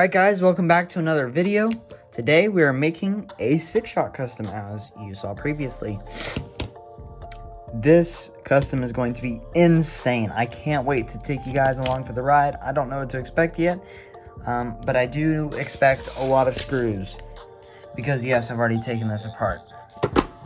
Alright guys, welcome back to another video. Today we are making a SIXSHOT custom as you saw previously. This custom is going to be insane. I can't wait to take you guys along for the ride. I don't know what to expect yet, but I do expect a lot of screws. Because yes, I've already taken this apart.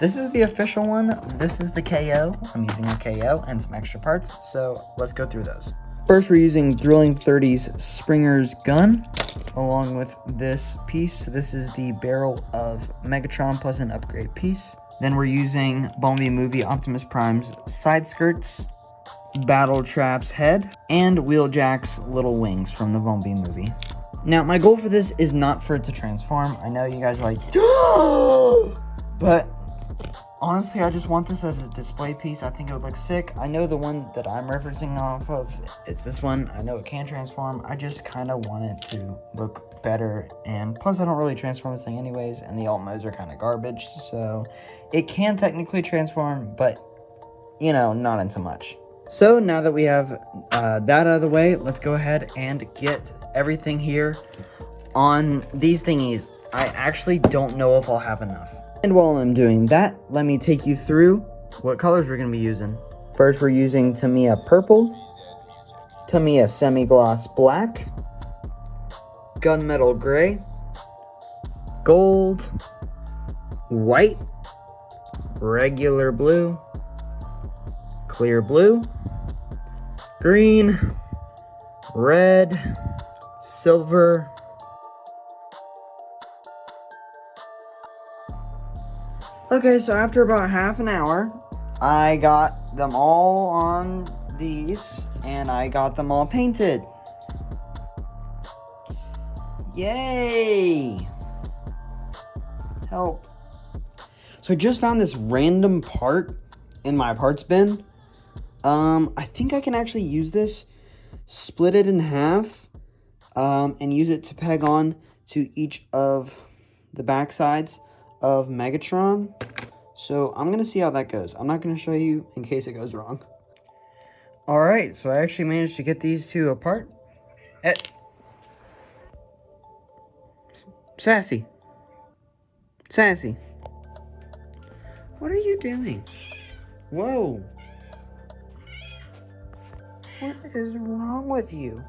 This is the official one. This is the KO. I'm using a KO and some extra parts, so let's go through those. First, we're using Thrilling 30's Springer's gun, along with this piece. This is the barrel of Megatron plus an upgrade piece. Then we're using Bumblebee movie Optimus Prime's side skirts, Battle Trap's head, and Wheeljack's little wings from the Bumblebee movie. Now, my goal for this is not for it to transform. I know you guys are like, but honestly, I just want this as a display piece. I think it would look sick. I know the one that I'm referencing off of, it's this one. I know it can transform. I just kind of want it to look better. And plus, I don't really transform this thing anyways. And the alt modes are kind of garbage. So it can technically transform, but, you know, not into much. So now that we have that out of the way, let's go ahead and get everything here on these thingies. I actually don't know if I'll have enough. And while I'm doing that, let me take you through what colors we're going to be using. First, we're using Tamiya Purple, Tamiya Semi-Gloss Black, Gunmetal Gray, Gold, White, Regular Blue, Clear Blue, Green, Red, Silver, okay, so after about half an hour, I got them all on these, and I got them all painted. Yay! Help. So I just found this random part in my parts bin. I think I can actually use this, split it in half, and use it to peg on to each of the back sides of Megatron. So I'm gonna see how that goes. I'm not gonna show you in case it goes wrong. Alright, so I actually managed to get these two apart. Sassy. Sassy. What are you doing? Whoa. What is wrong with you?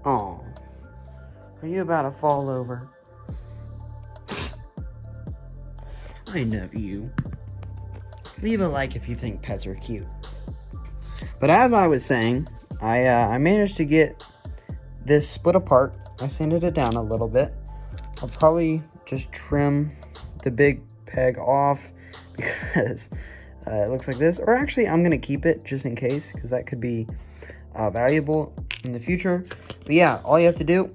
Oh. Are you about to fall over? I know you. Leave a like if you think pets are cute. But as I was saying, I managed to get this split apart. I sanded it down a little bit. I'll probably just trim the big peg off because it looks like this. Or actually, I'm going to keep it just in case because that could be valuable in the future. But yeah, all you have to do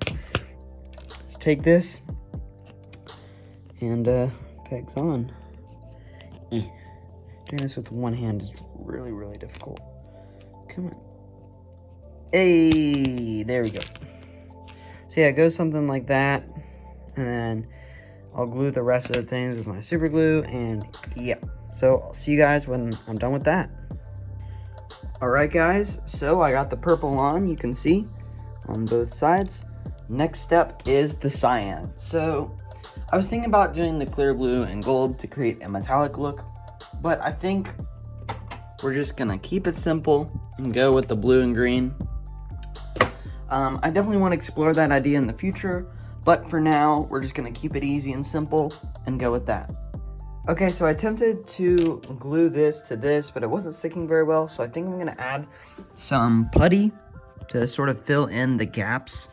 is take this and pegs on. Doing this with one hand is really, really difficult. Come on. Hey, there we go. So yeah, it goes something like that. And then I'll glue the rest of the things with my super glue. And yeah, so I'll see you guys when I'm done with that. Alright guys, so I got the purple on, you can see, on both sides. Next step is the cyan. So I was thinking about doing the clear blue and gold to create a metallic look, but I think we're just gonna keep it simple and go with the blue and green. I definitely want to explore that idea in the future, but for now, we're just gonna keep it easy and simple and go with that. Okay, so I attempted to glue this to this, but it wasn't sticking very well, so I think I'm gonna add some putty to sort of fill in the gaps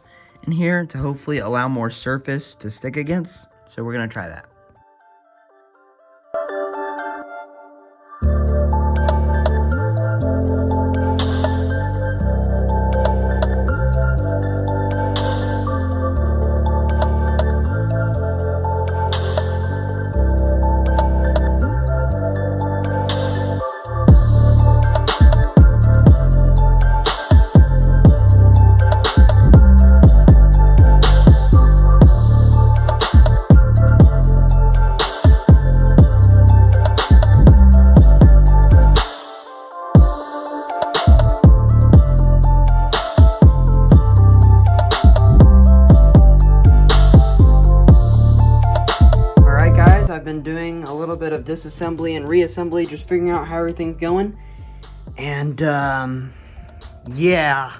in here to hopefully allow more surface to stick against. So we're gonna try that. this assembly and reassembly, just figuring out how everything's going. And, yeah.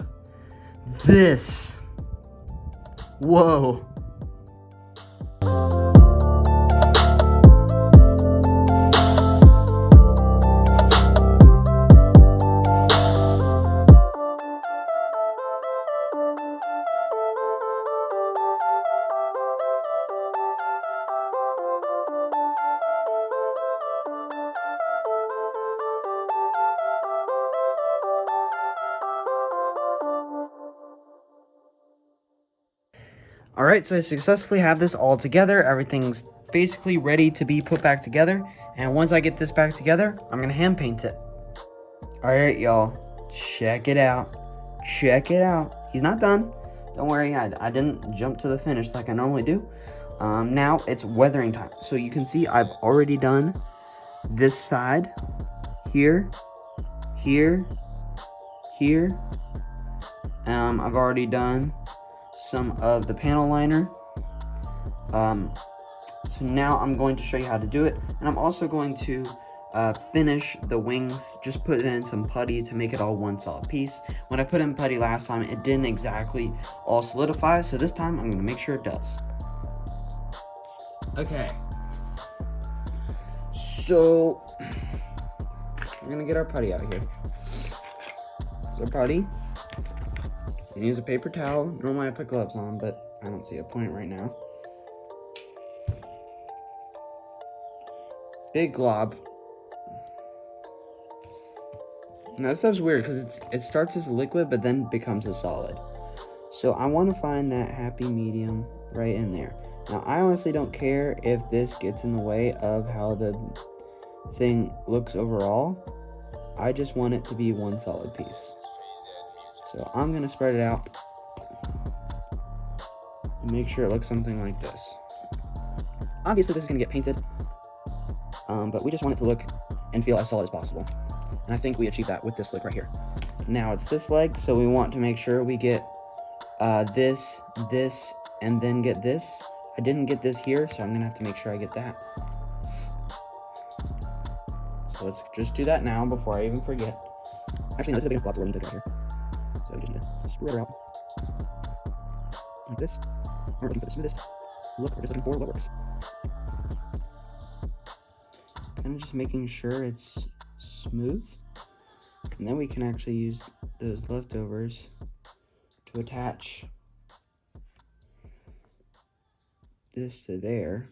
This. Whoa. Alright, so I successfully have this all together. Everything's basically ready to be put back together. And once I get this back together, I'm going to hand paint it. Alright, y'all. Check it out. Check it out. He's not done. Don't worry, I didn't jump to the finish like I normally do. Now it's weathering time. So you can see I've already done this side. Here. Here. Here. I've already done some of the panel liner. So now I'm going to show you how to do it, and I'm also going to finish the wings. Just put in some putty to make it all one solid piece. When I put in putty last time, it didn't exactly all solidify, so this time I'm going to make sure it does. Okay, so we're going to get our putty out here. So our putty, you can use a paper towel. Normally I put gloves on, but I don't see a point right now. Big glob. Now this stuff's weird because it starts as a liquid but then becomes a solid. So I want to find that happy medium right in there. Now I honestly don't care if this gets in the way of how the thing looks overall. I just want it to be one solid piece. So I'm going to spread it out and make sure it looks something like this. Obviously this is going to get painted, but we just want it to look and feel as solid as possible. And I think we achieved that with this look right here. Now it's this leg, so we want to make sure we get this, and then get this. I didn't get this here, so I'm going to have to make sure I get that. So let's just do that now before I even forget. Actually, no, this is a big enough block to where we need to go here. So we just need to spread it out. Like this. We're looking for the smoothest look. We're just looking for what works. Kind of just making sure it's smooth. And then we can actually use those leftovers to attach this to there.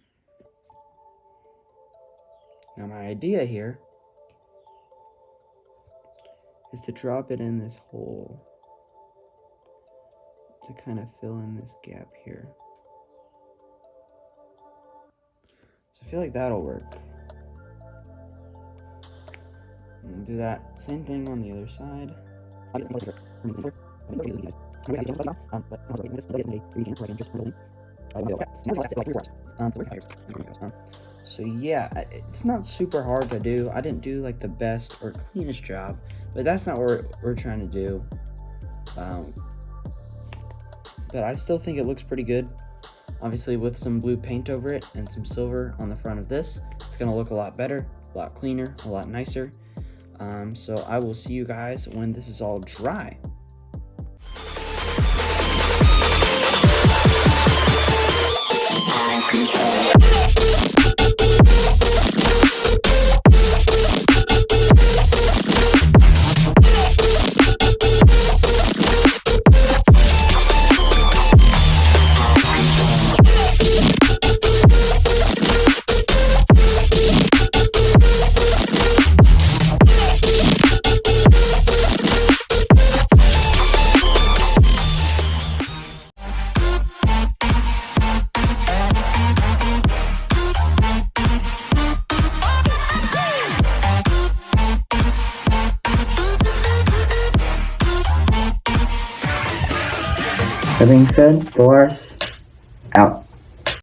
Now my idea here is to drop it in this hole to kind of fill in this gap here. So I feel like that'll work. And we'll do that same thing on the other side. So yeah, it's not super hard to do. I didn't do like the best or cleanest job, but that's not what we're trying to do. But I still think it looks pretty good. Obviously with some blue paint over it and some silver on the front of this, it's gonna look a lot better, a lot cleaner, a lot nicer. So I will see you guys when this is all dry. That being said, Solaris out.